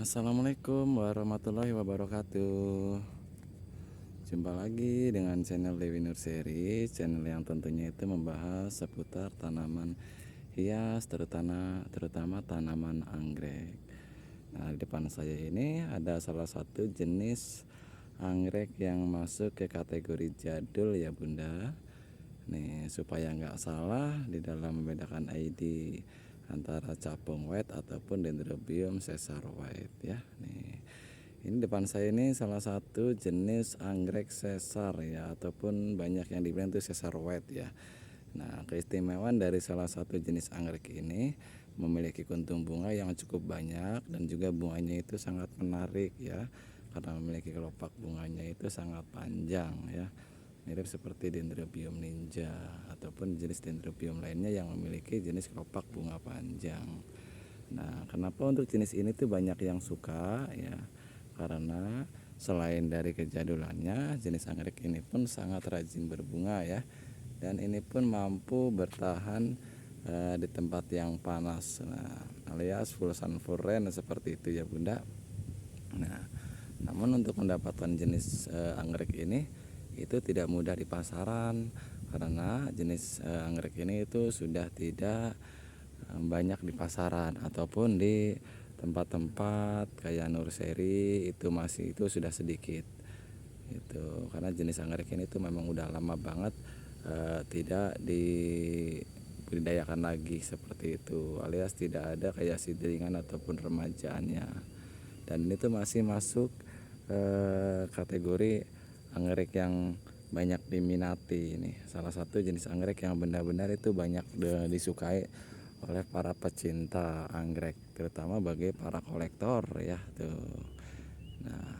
Assalamualaikum warahmatullahi wabarakatuh. Jumpa lagi dengan channel Dewi Nurseri, channel yang tentunya itu membahas seputar tanaman hias, terutama tanaman anggrek. Nah, di depan saya ini ada salah satu jenis anggrek yang masuk ke kategori jadul ya Bunda. Nih, supaya nggak salah di dalam membedakan ID antara capung white ataupun Dendrobium caesar white ya. Nih, ini depan saya ini salah satu jenis anggrek caesar ya, ataupun banyak yang dibilang itu caesar white ya. Nah, keistimewaan dari salah satu jenis anggrek ini memiliki kuntum bunga yang cukup banyak dan juga bunganya itu sangat menarik ya, karena memiliki kelopak bunganya itu sangat panjang ya, mirip seperti Dendrobium ninja ataupun jenis Dendrobium lainnya yang memiliki jenis kelopak bunga panjang. Nah, kenapa untuk jenis ini tuh banyak yang suka ya? Karena selain dari kejadulannya, jenis anggrek ini pun sangat rajin berbunga ya. Dan ini pun mampu bertahan di tempat yang panas. Nah, alias full sun full rain seperti itu ya Bunda. Nah, namun untuk mendapatkan jenis anggrek ini itu tidak mudah di pasaran, karena jenis anggrek ini itu sudah tidak banyak di pasaran ataupun di tempat-tempat kayak nursery itu sudah sedikit itu, karena jenis anggrek ini tuh memang udah lama banget tidak dibudidayakan lagi seperti itu, alias tidak ada kayak seedlingan ataupun remajaannya. Dan ini tuh masih masuk kategori anggrek yang banyak diminati. Ini salah satu jenis anggrek yang benar-benar itu banyak disukai oleh para pecinta anggrek, terutama bagi para kolektor ya tuh. Nah,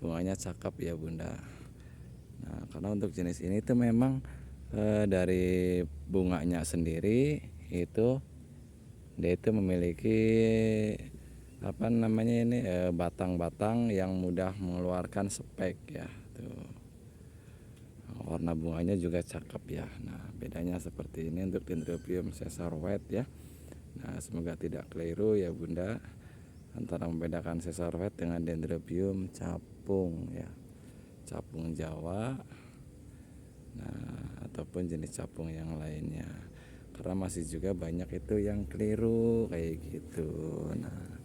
bunganya cakep ya Bunda. Nah, karena untuk jenis ini tuh memang dari bunganya sendiri itu dia itu memiliki apa namanya ini batang-batang yang mudah mengeluarkan spek ya tuh. Warna bunganya juga cakep ya. Nah, bedanya seperti ini untuk Dendrobium caesar white ya. Nah, semoga tidak keliru ya Bunda antara membedakan caesar white dengan Dendrobium capung ya, capung Jawa, nah ataupun jenis capung yang lainnya, karena masih juga banyak itu yang keliru kayak gitu. Nah,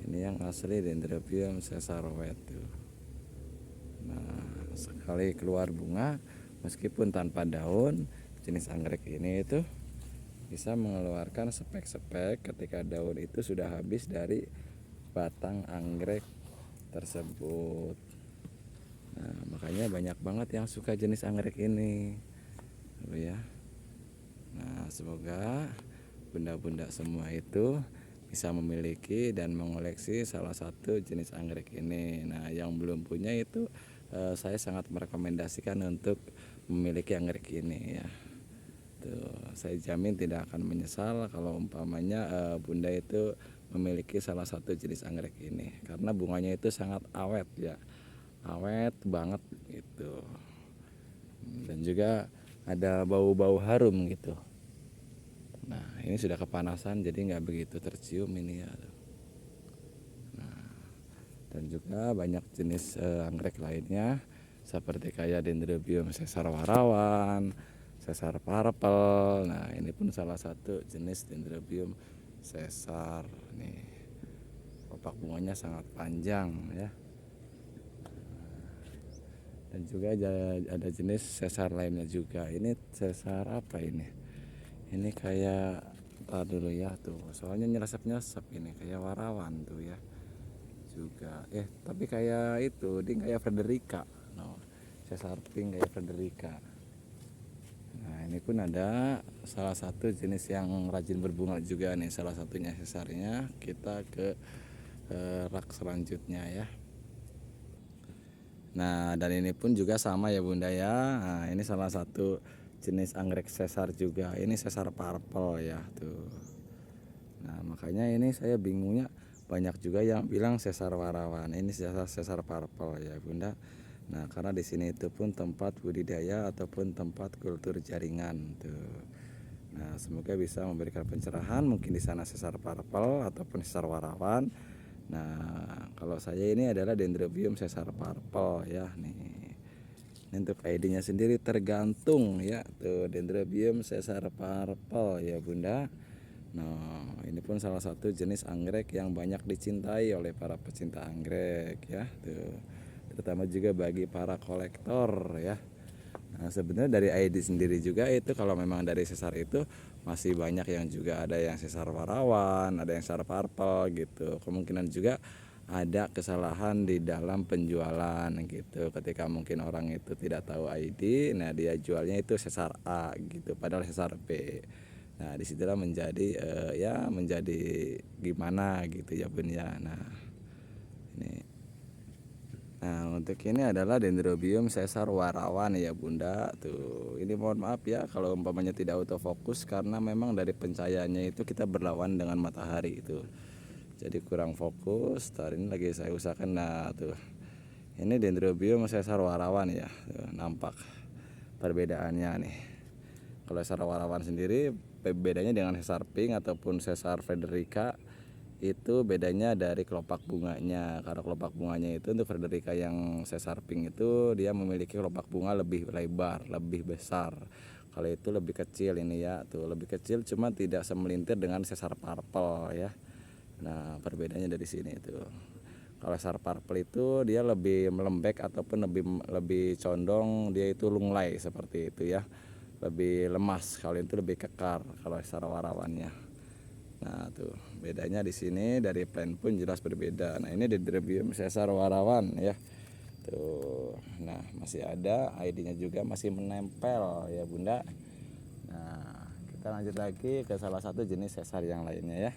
ini yang asli Dendrobium caesar white tuh. Nah, sekali keluar bunga meskipun tanpa daun, jenis anggrek ini itu bisa mengeluarkan spek-spek ketika daun itu sudah habis dari batang anggrek tersebut. Nah, makanya banyak banget yang suka jenis anggrek ini ya. Nah, semoga bunda-bunda semua itu bisa memiliki dan mengoleksi salah satu jenis anggrek ini. Nah, yang belum punya itu saya sangat merekomendasikan untuk memiliki anggrek ini ya. Tuh, saya jamin tidak akan menyesal kalau umpamanya bunda itu memiliki salah satu jenis anggrek ini, karena bunganya itu sangat awet ya, awet banget gitu, dan juga ada bau-bau harum gitu. Nah, ini sudah kepanasan jadi nggak begitu tercium ini ya. Nah, dan juga banyak jenis anggrek lainnya seperti kayak Dendrobium caesar warawan, caesar purple. Nah, ini pun salah satu jenis Dendrobium caesar nih. Kelopak bunganya sangat panjang ya. Dan juga ada jenis caesar lainnya juga. Ini caesar apa ini? Ini kayak, tar dulu ya tuh, soalnya nyelesep-nyelesep ini kayak warawan tuh ya. Juga tapi kayak itu dia kayak Frederica no, Caesar pink kayak Frederica. Nah, ini pun ada salah satu jenis yang rajin berbunga juga nih, salah satunya Caesarnya. Kita ke rak selanjutnya ya. Nah, dan ini pun juga sama ya Bunda ya. Nah, ini salah satu jenis anggrek Caesar juga, ini Caesar purple ya tuh. Nah, makanya ini saya bingungnya, banyak juga yang bilang Caesar warawan, ini Caesar purple ya Bunda. Nah, karena di sini itu pun tempat budidaya ataupun tempat kultur jaringan tuh. Nah, semoga bisa memberikan pencerahan, mungkin di sana Caesar purple ataupun Caesar warawan. Nah, kalau saya ini adalah Dendrobium caesar purple ya nih. Ini untuk ID-nya sendiri tergantung ya tuh, Dendrobium caesar purple ya Bunda. Nah, ini pun salah satu jenis anggrek yang banyak dicintai oleh para pecinta anggrek ya tuh. Terutama juga bagi para kolektor ya. Nah, sebenarnya dari ID sendiri juga itu kalau memang dari sesar itu masih banyak yang juga ada yang sesar warawan, ada yang sesar purple gitu. Kemungkinan juga ada kesalahan di dalam penjualan gitu. Ketika mungkin orang itu tidak tahu ID, nah dia jualnya itu sesar A gitu, padahal sesar B. Nah, disitulah menjadi ya menjadi gimana gitu ya Bun ya. Nah, ini. Nah, untuk ini adalah Dendrobium caesar warawan ya Bunda. Tuh, ini mohon maaf ya kalau umpamanya tidak autofokus karena memang dari pencahayaannya itu kita berlawan dengan matahari itu. Jadi kurang fokus. Ntar ini lagi saya usahakan. Nah, tuh. Ini Dendrobium caesar warawan ya. Tuh, nampak perbedaannya nih. Kalau caesar warawan sendiri bedanya dengan caesar pink ataupun caesar frederica itu bedanya dari kelopak bunganya. Karena kelopak bunganya itu untuk Frederica yang Caesar Pink itu dia memiliki kelopak bunga lebih lebar, lebih besar. Kalau itu lebih kecil ini ya, tuh lebih kecil cuma tidak semelintir dengan Caesar Purple ya. Nah, perbedaannya dari sini itu. Kalau Caesar Purple itu dia lebih melembek ataupun lebih lebih condong dia itu lunglai seperti itu ya. Lebih lemas, kalau itu lebih kekar kalau Caesar warawannya. Nah, tuh bedanya di sini dari plan pun jelas berbeda. Nah, ini Dendrobium caesar warawan ya. Tuh. Nah, masih ada ID-nya juga masih menempel ya, Bunda. Nah, kita lanjut lagi ke salah satu jenis caesar yang lainnya ya.